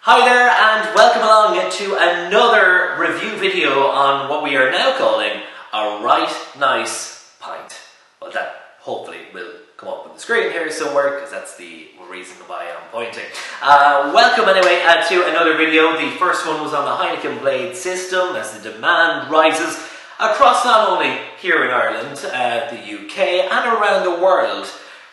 Hi there and welcome along to another review video on what we are now calling a right nice pint. Well, that hopefully will come up on the screen here somewhere because that's the reason why I'm pointing. Welcome anyway to another video. The first one was on the Heineken blade system as the demand rises across not only here in Ireland, the UK and around the world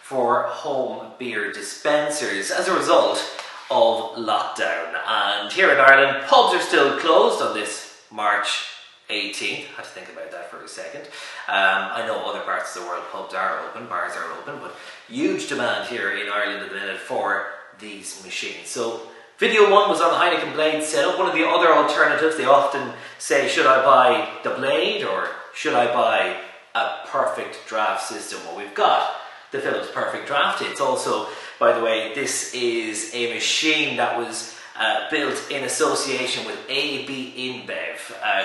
for home beer dispensers as a result of lockdown. And here in Ireland, pubs are still closed on this March 18th. I had to think about that for a second. I know other parts of the world pubs are open, bars are open, but huge demand here in Ireland at the minute for these machines. So video one was on the Heineken blade setup. One of the other alternatives, they often say, should I buy the blade or should I buy a perfect draft system? Well, we've got the Philips Perfect Draft. It's also, by the way, this is a machine that was built in association with AB InBev,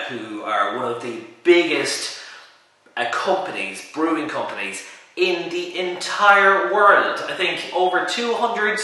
who are one of the biggest brewing companies in the entire world. I think over 200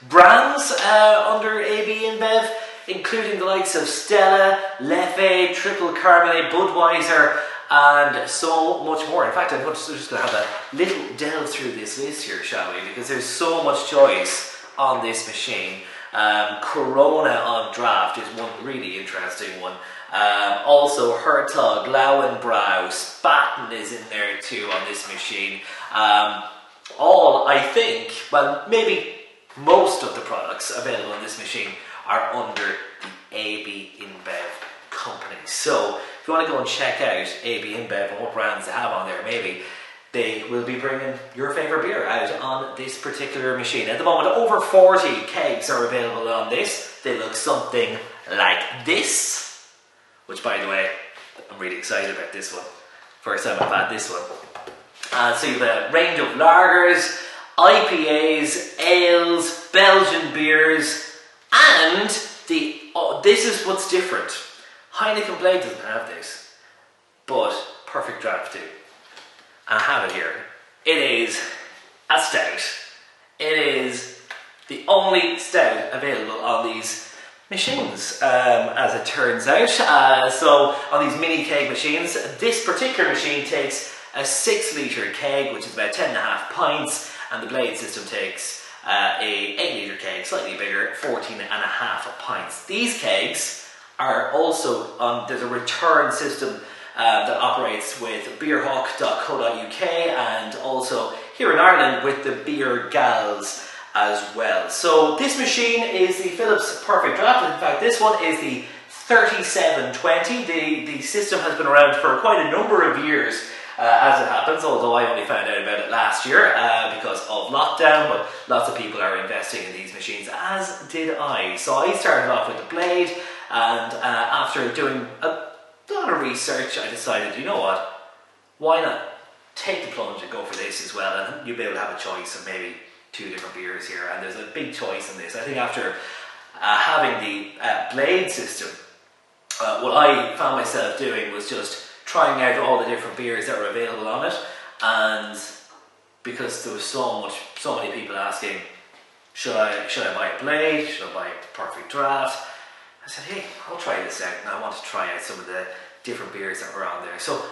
brands under AB InBev, including the likes of Stella, Leffe, Triple Carmenet, Budweiser, and so much more. In fact, I'm just going to have a little delve through this list here, shall we? Because there's so much choice on this machine. Corona on draft is one really interesting one. Also Hertog, Lauenbrau, Spaten is in there too on this machine. All, I think, well, maybe most of the products available on this machine are under the AB InBev company. So if you want to go and check out AB InBev and what brands they have on there, maybe they will be bringing your favourite beer out on this particular machine. At the moment, over 40 kegs are available on this. They look something like this, which, by the way, I'm really excited about this one. First time I've had this one. So you have a range of lagers, IPAs, ales, Belgian beers, and this is what's different. Heineken Blade doesn't have this, but Perfect Draft do. And I have it here. It is a stout. It is the only stout available on these machines, as it turns out. So on these mini keg machines, this particular machine takes a 6 litre keg, which is about 10.5 pints, and the blade system takes a 8 litre keg, slightly bigger, 14.5 pints. These kegs are also on, there's a return system that operates with beerhawk.co.uk and also here in Ireland with the Beer Gals as well. So this machine is the Philips Perfect Draft. In fact, this one is the 3720. The system has been around for quite a number of years as it happens, although I only found out about it last year because of lockdown, but lots of people are investing in these machines, as did I. So I started off with the blade, and after doing a lot of research, I decided, you know what, why not take the plunge and go for this as well, and you'll be able to have a choice of maybe 2 different beers here, and there's a big choice in this. I think after having the blade system, what I found myself doing was just trying out all the different beers that were available on it, and because there was so many people asking, should I buy a blade, should I buy a Perfect Draft, I said, hey, I'll try this out, and I want to try out some of the different beers that were on there. So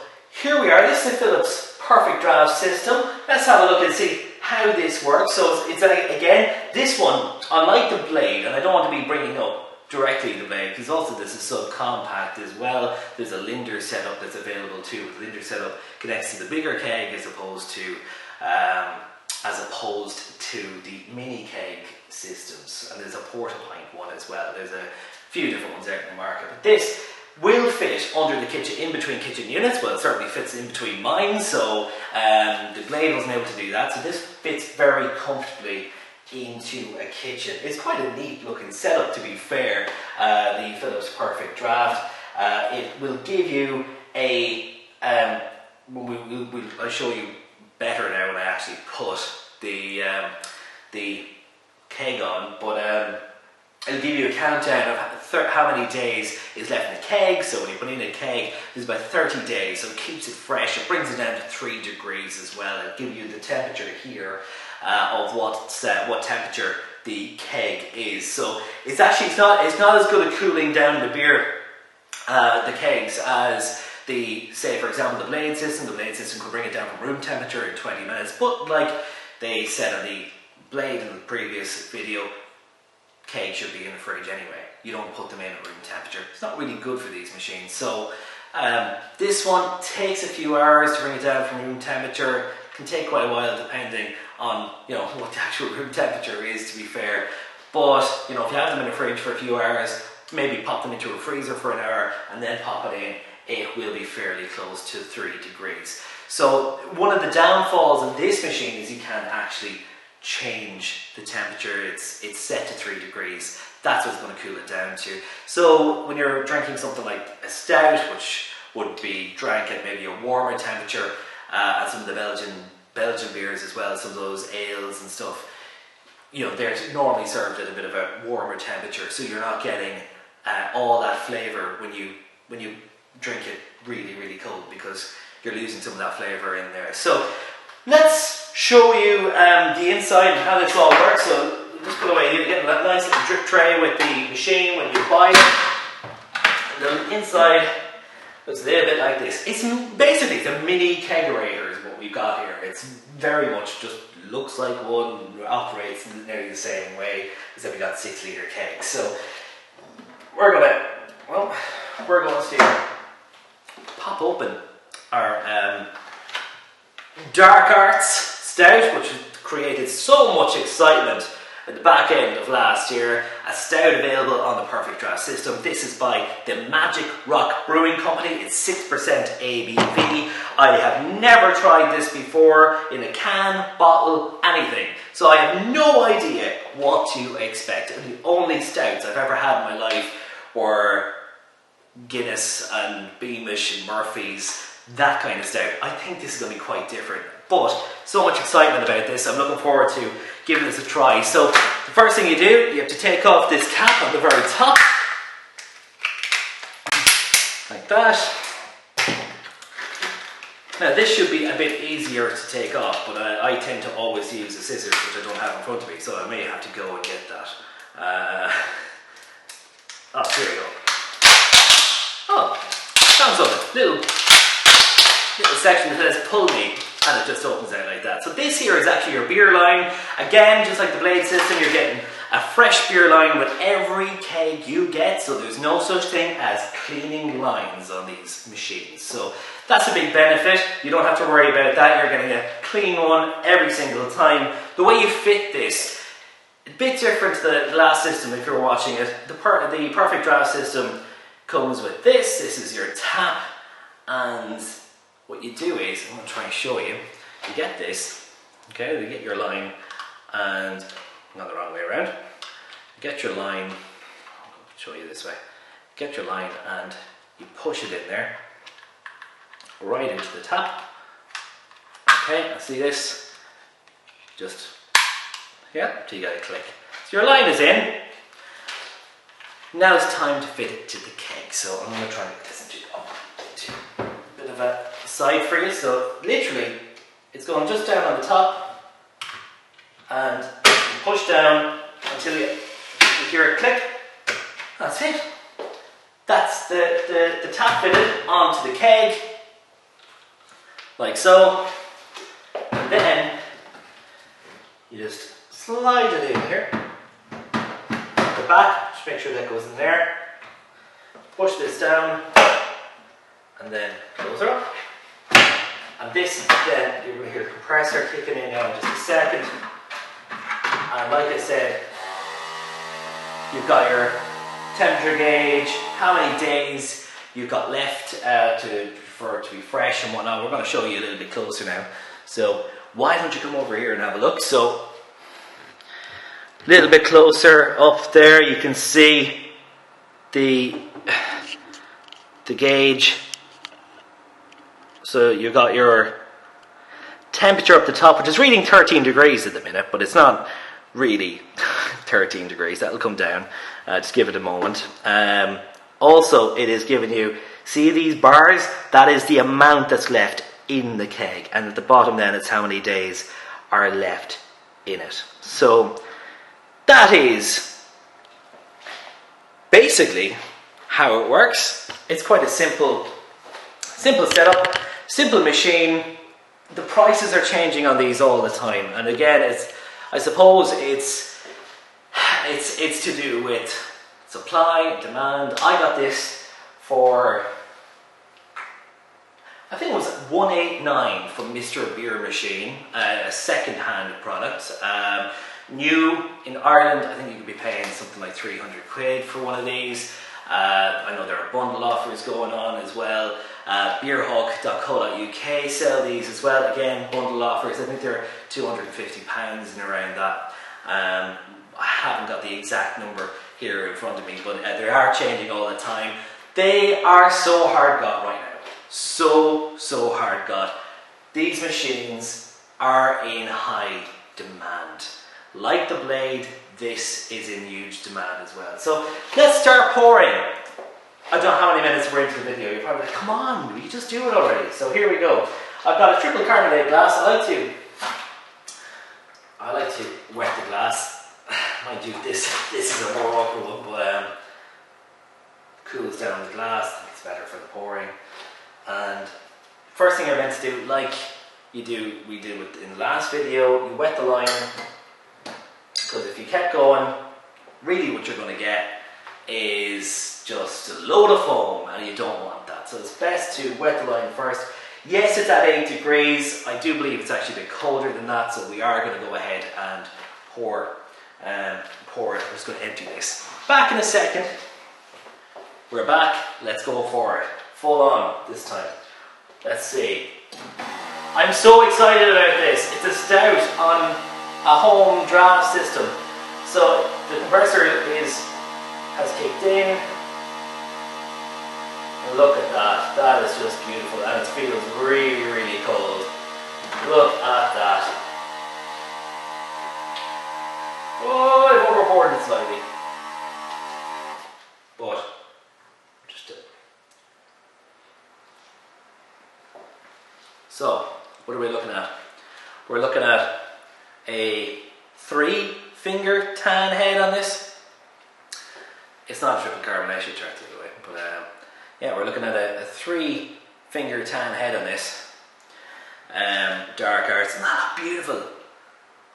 here we are. This is the Philips Perfect Draft system. Let's have a look and see how this works. So it's again, this one, unlike the blade, and I don't want to be bringing up directly the blade, because also this is subcompact as well. There's a Linder setup that's available too. The Linder setup connects to the bigger keg as opposed to the mini keg systems. And there's a porta pint one as well. There's a few different ones out in the market, but this will fit under the kitchen, in between kitchen units. Well, it certainly fits in between mine, so the blade wasn't able to do that, so this fits very comfortably into a kitchen. It's quite a neat looking setup, to be fair, the Philips Perfect Draft. It will give you a I'll show you better now when I actually put the keg on, but it'll give you a countdown of how many days is left in the keg. So when you put in a keg, there's about 30 days, so it keeps it fresh. It brings it down to 3 degrees as well. It'll give you the temperature here of what temperature the keg is. So it's not as good at cooling down the beer, the kegs, as say for example the blade system. The blade system could bring it down from room temperature in 20 minutes, but like they said on the blade in the previous video, kegs should be in the fridge anyway. You don't put them in at room temperature. It's not really good for these machines. So this one takes a few hours to bring it down from room temperature. Can take quite a while depending on what the actual room temperature is, to be fair. But if you have them in the fridge for a few hours, maybe pop them into a freezer for an hour and then pop it in, it will be fairly close to 3 degrees. So one of the downfalls of this machine is you can't actually change the temperature. It's set to 3 degrees. That's what's going to cool it down to. So when you're drinking something like a stout, which would be drank at maybe a warmer temperature, and some of the Belgian beers as well, some of those ales and stuff, they're normally served at a bit of a warmer temperature, so you're not getting all that flavour when you drink it really, really cold, because you're losing some of that flavour in there. So let's show you the inside and how this all works. So just put away, you get a nice little drip tray with the machine when you buy it. And the inside looks a little bit like this. It's basically a mini kegerator is what we've got here. It's very much just looks like one, operates in nearly the same way, except we got 6 litre kegs. So we're going to pop open our Dark Arts Stout, which created so much excitement at the back end of last year. A stout available on the Perfect Draft system. This is by the Magic Rock Brewing Company. It's 6% ABV. I have never tried this before in a can, bottle, anything. So I have no idea what to expect. And the only stouts I've ever had in my life were Guinness and Beamish and Murphy's, that kind of stout. I think this is going to be quite different. But so much excitement about this. I'm looking forward to giving this a try. So the first thing you do, you have to take off this cap on the very top. Like that. Now this should be a bit easier to take off, but I tend to always use the scissors, which I don't have in front of me, so I may have to go and get that. Here we go. Oh, found something. Little section that says pull me, and it just opens out like that. So this here is actually your beer line. Again, just like the blade system, you're getting a fresh beer line with every keg you get, so there's no such thing as cleaning lines on these machines. So that's a big benefit. You don't have to worry about that. You're getting a clean one every single time. The way you fit this, a bit different to the last system if you're watching it. The Perfect Draft system comes with this. This is your tap, and what you do is, I'm going to try and show you, you get this, okay, you get your line, and not the wrong way around, you get your line, I'll show you this way, get your line and you push it in there, right into the tap, okay, see this, just, yeah, till you get a click. So your line is in, now it's time to fit it to the keg, so I'm going to try and get this into a bit of a side for you. So literally it's going just down on the top, and you push down until you hear a click. That's it. That's the tap fitted onto the keg, like so, and then you just slide it in here at the back. Just make sure that goes in there. Push this down, and then close it up. And this, then, you're going to hear the compressor kicking in now in just a second. And like I said, you've got your temperature gauge, how many days you've got left for it to be fresh and whatnot. We're going to show you a little bit closer now. So why don't you come over here and have a look? So a little bit closer up there, you can see the gauge. So you've got your temperature up the top, which is reading 13 degrees at the minute, but it's not really 13 degrees. That'll come down. Just give it a moment. Also, it is giving you, see these bars? That is the amount that's left in the keg. And at the bottom then, it's how many days are left in it. So that is basically how it works. It's quite a simple setup, simple machine. The prices are changing on these all the time, and again, I suppose it's to do with supply, demand. I got this for, I think it was $189 from Mr. Beer Machine, a second-hand product. New in Ireland, I think you could be paying something like 300 quid for one of these. I know there are bundle offers going on as well. Beerhawk.co.uk sell these as well. Again, bundle offers. I think they're £250 and around that. I haven't got the exact number here in front of me, but they are changing all the time. They are so hard got right now. So hard got. These machines are in high demand. Like the blade, this is in huge demand as well. So let's start pouring. I don't know how many minutes we're into the video. You're probably like, come on, will you just do it already? So here we go. I've got a triple carbonate glass. I like to wet the glass. Mind you, this is a more awkward one, but cools down the glass. I think it's better for the pouring. And first thing I meant to do, like we did in the last video, you wet the line, because if you kept going, really what you're going to get is just a load of foam, and you don't want that. So it's best to wet the line first. Yes, it's at 8 degrees. I do believe it's actually a bit colder than that, so we are going to go ahead and pour it. I'm just going to empty this. Back in a second. We're back. Let's go for it. Full on this time. Let's see. I'm so excited about this. It's a stout on a home draft system. So the compressor has kicked in. And look at that. That is just beautiful, and it feels really cold. Look at that. Oh, I've overpoured it slightly. But just so, what are we looking at? We're looking at a 3-finger tan head on this. It's not a triple carbonation chart, by the way, but yeah, we're looking at a 3-finger tan head on this. Dark Arts. Isn't that beautiful?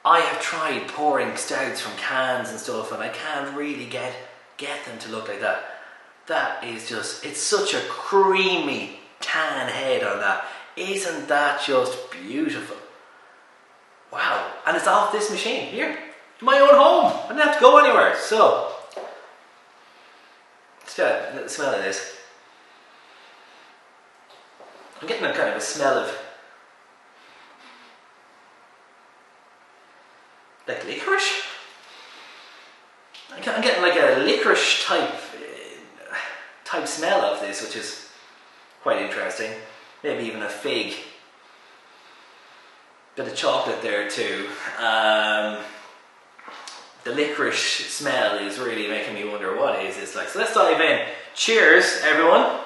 I have tried pouring stouts from cans and stuff, and I can't really get them to look like that. That is just, it's such a creamy tan head on that. Isn't that just beautiful? Wow. And it's off this machine here, my own home. I don't have to go anywhere. So let's get a little smell of this. I'm getting a kind of a smell of like licorice. I'm getting like a licorice type smell of this, which is quite interesting. Maybe even a fig. Bit of chocolate there too. The licorice smell is really making me wonder what is this like. So let's dive in. Cheers, everyone.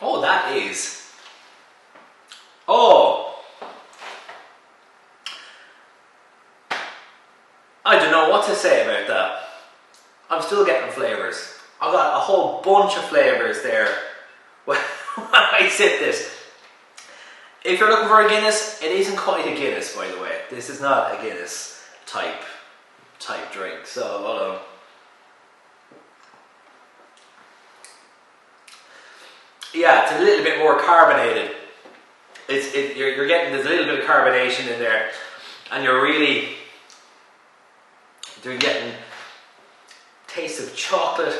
Oh, that is. Oh. I don't know what to say about that. I'm still getting flavours. I've got a whole bunch of flavours there when I sip this. If you're looking for a Guinness, it isn't quite a Guinness, by the way. This is not a Guinness type drink. So, hold on. Yeah, it's a little bit more carbonated. You're getting, there's a little bit of carbonation in there, and you're getting taste of chocolate.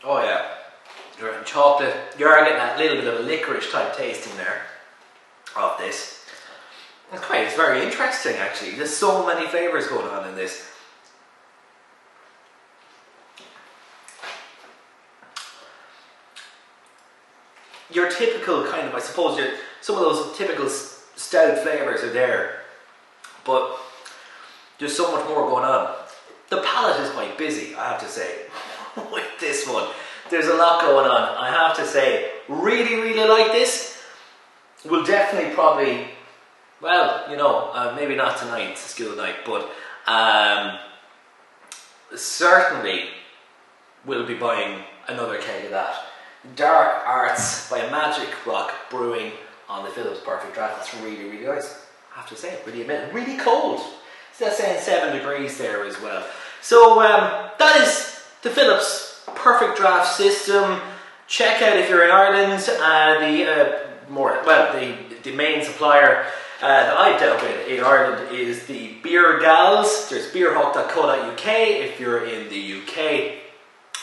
Oh yeah, you're getting chocolate. You are getting that little bit of a licorice type taste in there of this. It's very interesting actually. There's so many flavours going on in this. Your typical kind of, I suppose, some of those typical stout flavours are there, but there's so much more going on. the palate is quite busy, I have to say, with this one. There's a lot going on, I have to say. Really, really like this. We'll definitely probably, well, you know, maybe not tonight, it's a school night, but certainly we'll be buying another keg of that. Dark Arts by Magic Rock Brewing on the Phillips Perfect Draft. That's really, really nice, I have to say, really admit. Really cold. So that's saying 7 degrees there as well. So that is the Phillips Perfect Draft system. Check out, if you're in Ireland, the main supplier that I've dealt with in Ireland is the Beer Gals. There's beerhawk.co.uk if you're in the UK.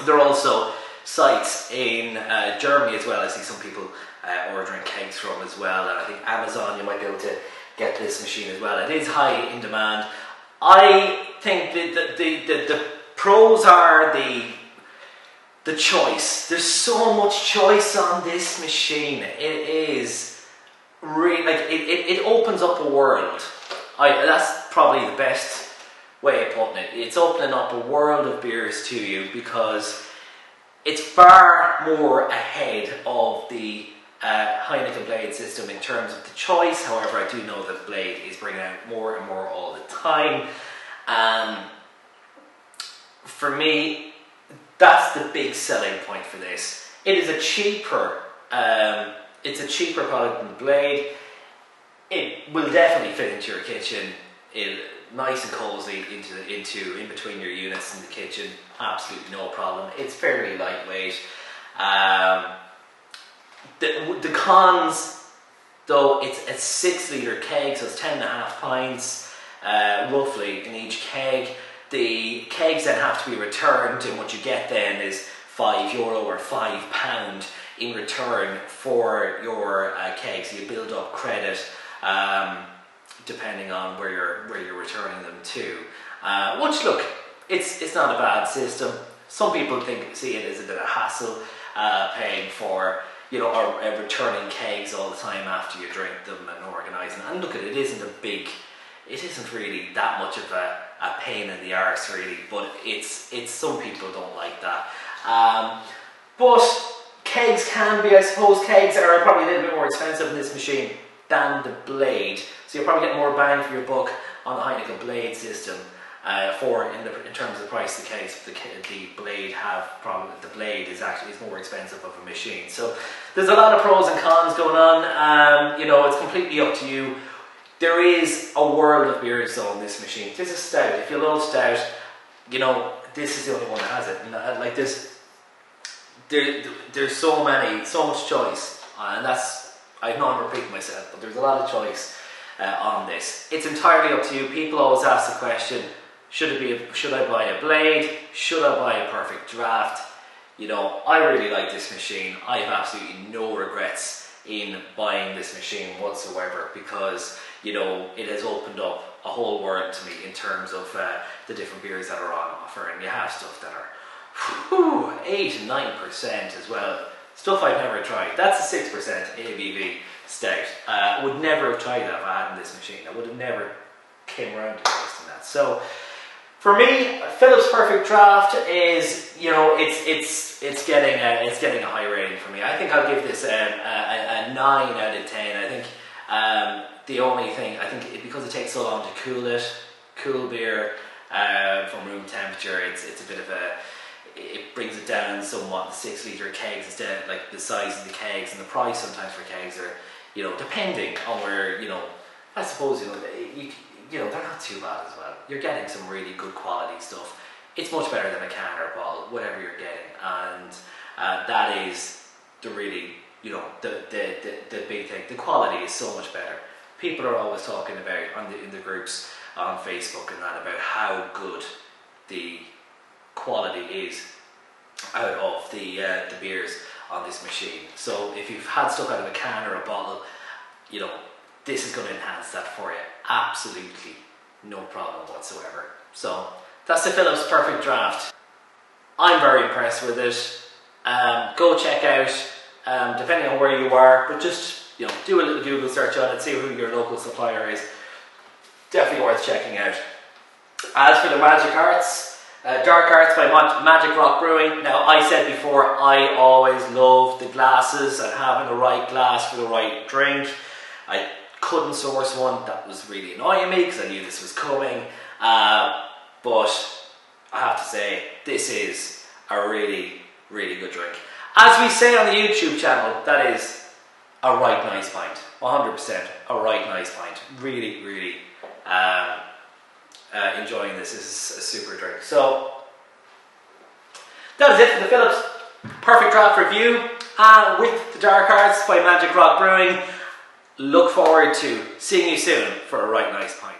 There are also sites in Germany as well. I see some people ordering kegs from as well, and I think Amazon, you might be able to get this machine as well. It is high in demand. I think that the pros are the choice. There's so much choice on this machine. It is really, like, it opens up a world. That's probably the best way of putting it. It's opening up a world of beers to you, because it's far more ahead of the Heineken Blade system in terms of the choice. However, I do know that Blade is bringing out more and more all the time. For me, that's the big selling point for this. It is a cheaper product than Blade. It will definitely fit into your kitchen. Nice and cozy in between your units in the kitchen. Absolutely no problem. It's fairly lightweight. The cons, though, it's a 6 litre keg, so it's 10.5 pints roughly in each keg. The kegs then have to be returned, and what you get then is €5 or £5 in return for your keg. So you build up credit depending on where you're returning them to. Which, look, it's not a bad system. Some people see it as a bit of a hassle, paying for, you know, or returning kegs all the time after you drink them and organising. And look, it isn't really that much of a pain in the arse, really, but it's some people don't like that. But kegs can be, I suppose, kegs are probably a little bit more expensive in this machine than the Blade, so you'll probably get more bang for your buck on the Heineken Blade system. In terms of the price of the kegs, the Blade is more expensive of a machine. So there's a lot of pros and cons going on. You know, it's completely up to you. There is a world of beers though in this machine. This is stout. If you love stout, you know, this is the only one that has it. And like this, there's so much choice, and I know I'm repeating myself, but there's a lot of choice on this. It's entirely up to you. People always ask the question: should I buy a Blade? Should I buy a Perfect Draft? You know, I really like this machine. I have absolutely no regrets in buying this machine whatsoever, because, you know, it has opened up a whole world to me in terms of the different beers that are on offer, and you have stuff that are 8 and 9% as well. Stuff I've never tried. That's a 6% ABV stout. I would never have tried that if I hadn't this machine. I would have never came around to tasting that. So for me, Phillips Perfect Draft is, you know, it's getting a high rating for me. I think I'll give this a 9 out of 10. I think the only thing, because it takes so long to cool beer from room temperature, it's a bit of it brings it down somewhat. The 6 litre kegs, instead, like the size of the kegs and the price sometimes for kegs are, you know, depending on where, you know, I suppose, you know, they're not too bad as well. You're getting some really good quality stuff. It's much better than a can or a bottle, whatever you're getting, and that is the really, you know, the big thing. The quality is so much better. People are always talking about in the groups on Facebook and that about how good the quality is out of the beers on this machine. So if you've had stuff out of a can or a bottle, you know, this is going to enhance that for you. Absolutely no problem whatsoever. So that's the Phillips Perfect Draft. I'm very impressed with it. Go check out, depending on where you are, but just, you know, do a little Google search on it, see who your local supplier is. Definitely worth checking out. As for the Magic Arts, Dark Arts by Magic Rock Brewing. Now, I said before, I always love the glasses and having the right glass for the right drink. I couldn't source one. That was really annoying me because I knew this was coming. But I have to say, this is a really, really good drink. As we say on the YouTube channel, that is a right nice pint. 100% a right nice pint. Really, really enjoying this. This is a super drink. So that is it for the Phillips Perfect Draft review with the Dark Arts by Magic Rock Brewing. Look forward to seeing you soon for a right nice pint.